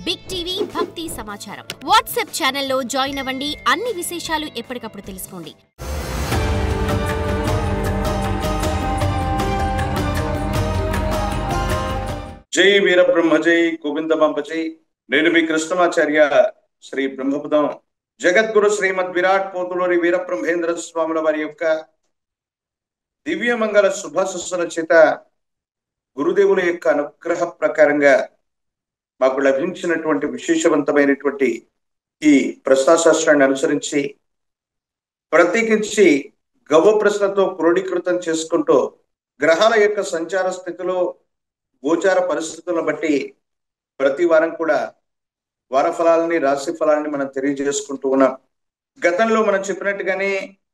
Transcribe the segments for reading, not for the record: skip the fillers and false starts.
Big TV భక్తి సమాచారం WhatsApp ఛానల్లో జాయిన్ అవ్వండి. అన్ని విశేషాలు ఎప్పటికప్పుడు తెలుసుకోండి. జై వీరబ్రహ్మ జై గోవిందమాంబ జై. నేను మీ కృష్ణమాచార్య శ్రీ బ్రహ్మపదం జగద్గురు శ్రీమద్ విరాట్ పోతులూరి వీరబ్రహ్మేంద్ర స్వాముల వారి యొక్క దివ్యమంగళ శుభాశస్సుల చేత గురుదేవుల యొక్క అనుగ్రహ ప్రకారంగా మాకు లభించినటువంటి విశేషవంతమైనటువంటి ఈ ప్రశ్నాశాస్త్రాన్ని అనుసరించి ప్రత్యేకించి గవ్వ ప్రశ్నతో క్రోడీకృతం చేసుకుంటూ గ్రహాల యొక్క సంచార స్థితిలో గోచార పరిస్థితులను బట్టి ప్రతి వారం కూడా వార ఫలాలని రాశి ఫలాలని మనం తెలియజేసుకుంటూ ఉన్నాం. గతంలో మనం చెప్పినట్టుగానే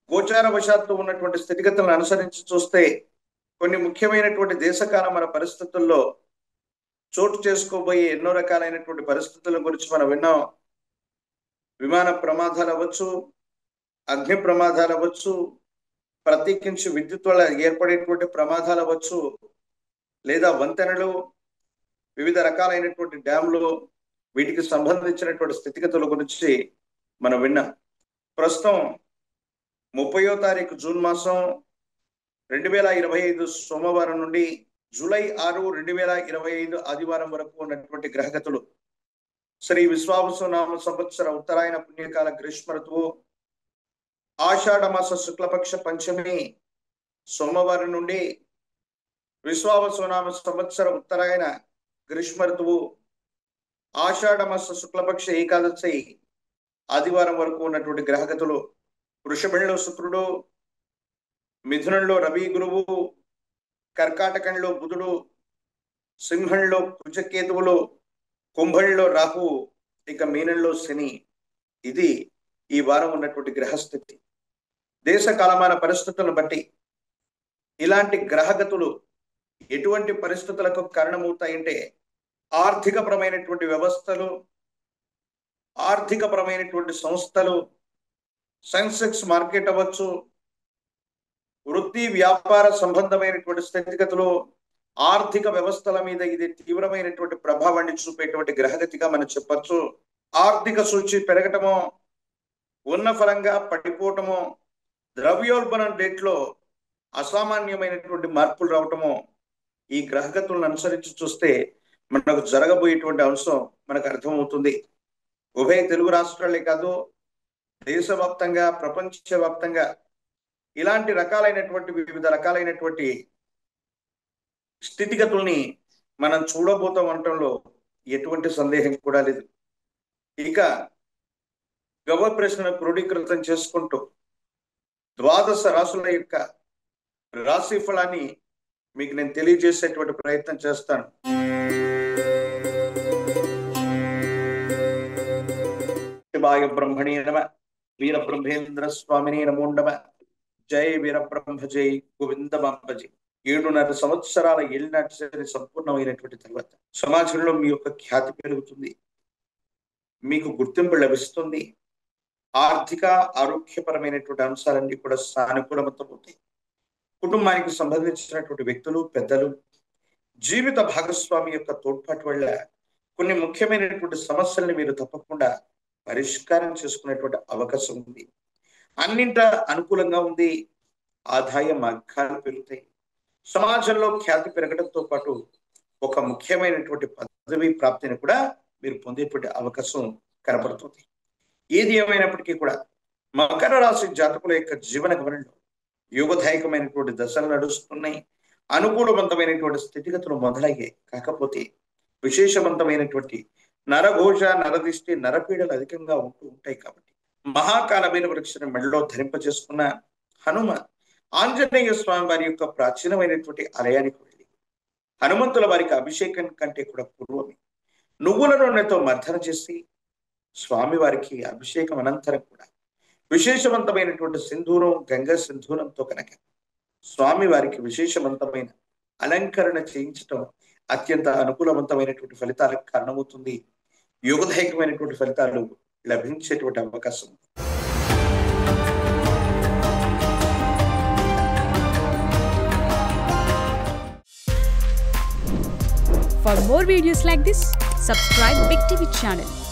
గోచార వశాత్తు ఉన్నటువంటి స్థితిగతులను అనుసరించి చూస్తే కొన్ని ముఖ్యమైనటువంటి దేశకాల మన పరిస్థితుల్లో చోటు చేసుకోబోయే ఎన్నో రకాలైనటువంటి పరిస్థితుల గురించి మనం విన్నాం. విమాన ప్రమాదాలు అవ్వచ్చు, అగ్ని ప్రమాదాలు అవ్వచ్చు, ప్రత్యేకించి విద్యుత్ వల్ల ఏర్పడేటువంటి ప్రమాదాలు అవ్వచ్చు, లేదా వంతెనలు, వివిధ రకాలైనటువంటి డ్యాములు, వీటికి సంబంధించినటువంటి స్థితిగతుల గురించి మనం విన్నాం. ప్రస్తుతం 30వ తారీఖు జూన్ మాసం 2025 సోమవారం నుండి జూలై 6, 2025 ఆదివారం వరకు ఉన్నటువంటి గ్రహగతులు శ్రీ విశ్వావసునామ సంవత్సర ఉత్తరాయణ పుణ్యకాల గ్రీష్మ ఋతువు ఆషాఢ మాస శుక్లపక్ష పంచమి సోమవారం నుండి విశ్వావసునామ సంవత్సర ఉత్తరాయణ గ్రీష్మ ఋతువు ఆషాఢ మాస శుక్లపక్ష ఏకాదశి ఆదివారం వరకు ఉన్నటువంటి గ్రహగతులు వృషభంలో శుక్రుడు, మిథునంలో రవి గురువు, కర్కాటకంలో బుధుడు, సింహంలో కుజకేతువులు, కుంభంలో రాహు, ఇక మీనంలో శని. ఇది ఈ వారం ఉన్నటువంటి గ్రహస్థితి. దేశ కాలమాన పరిస్థితులను బట్టి ఇలాంటి గ్రహగతులు ఎటువంటి పరిస్థితులకు కారణమవుతాయంటే ఆర్థికపరమైనటువంటి వ్యవస్థలు, ఆర్థికపరమైనటువంటి సంస్థలు, సెన్సెక్స్ మార్కెట్ అవ్వచ్చు, వృత్తి వ్యాపార సంబంధమైనటువంటి స్థితిగతులు, ఆర్థిక వ్యవస్థల మీద ఇది తీవ్రమైనటువంటి ప్రభావాన్ని చూపేటువంటి గ్రహగతిగా మనం చెప్పచ్చు. ఆర్థిక సూచి పెరగటమో, ఉన్న ఫలంగా పడిపోవటమో, ద్రవ్యోల్బణం రేట్లో అసామాన్యమైనటువంటి మార్పులు రావటమో ఈ గ్రహగతులను అనుసరించి చూస్తే మనకు జరగబోయేటువంటి అంశం మనకు అర్థమవుతుంది. ఉభయ తెలుగు రాష్ట్రాలే కాదు, దేశవ్యాప్తంగా, ప్రపంచవ్యాప్తంగా ఇలాంటి రకాలైనటువంటి వివిధ రకాలైనటువంటి స్థితిగతుల్ని మనం చూడబోతాం అనటంలో ఎటువంటి సందేహం కూడా లేదు. ఇక గవ్వ ప్రశ్నను క్రోడీకృతం చేసుకుంటూ 12 రాశుల యొక్క రాశి ఫలాన్ని మీకు నేను తెలియజేసేటువంటి ప్రయత్నం చేస్తాను. శివాయ బ్రహ్మణే నమ. వీరబ్రహ్మేంద్ర స్వామిని నమో నమ. జై వీరబ్రహ్మ జై గోవిందమాంబ జై. 7.5 సంవత్సరాల ఏలినాటి శని సంపూర్ణమైనటువంటి తర్వాత సమాజంలో మీ యొక్క ఖ్యాతి పెరుగుతుంది, మీకు గుర్తింపు లభిస్తుంది. ఆర్థిక ఆరోగ్యపరమైనటువంటి అంశాలన్నీ కూడా సానుకూలమవుతాయి. కుటుంబానికి సంబంధించినటువంటి వ్యక్తులు, పెద్దలు, జీవిత భాగస్వామి యొక్క తోడ్పాటు వల్ల కొన్ని ముఖ్యమైనటువంటి సమస్యల్ని మీరు తప్పకుండా పరిష్కారం చేసుకునేటువంటి అవకాశం ఉంది. అన్నింట అనుకూలంగా ఉంది. ఆదాయ మార్గాలు పెరుగుతాయి. సమాజంలో ఖ్యాతి పెరగడంతో పాటు ఒక ముఖ్యమైనటువంటి పదవి ప్రాప్తిని కూడా మీరు పొందేటువంటి అవకాశం కనబడుతుంది. ఏది ఏమైనప్పటికీ కూడా మకర రాశి జాతకుల యొక్క జీవన గమనంలో యోగదాయకమైనటువంటి దశలు నడుస్తున్నాయి. అనుకూలవంతమైనటువంటి స్థితిగతులు మొదలయ్యాయి. కాకపోతే విశేషవంతమైనటువంటి నరఘోష, నరదిష్టి, నరపీడలు అధికంగా ఉంటూ ఉంటాయి. కాబట్టి మహాకాలమైన వృక్షను మెడలో ధరింపజేసుకున్న హనుమ ఆంజనేయ స్వామి వారి యొక్క ప్రాచీనమైనటువంటి ఆలయానికి వెళ్ళి హనుమంతుల వారికి అభిషేకం కంటే కూడా పూర్వమే నువ్వుల నూనెతో మర్దన చేసి స్వామి వారికి అభిషేకం అనంతరం కూడా విశేషవంతమైనటువంటి సింధూరం, గంగా సింధూరంతో కనుక స్వామి వారికి విశేషవంతమైన అలంకరణ చేయించటం అత్యంత అనుకూలవంతమైనటువంటి ఫలితాలకు కారణమవుతుంది. యోగదాయకమైనటువంటి ఫలితాలు లభించేటువంటి అవకాశం. For more videos like this, Subscribe Big TV channel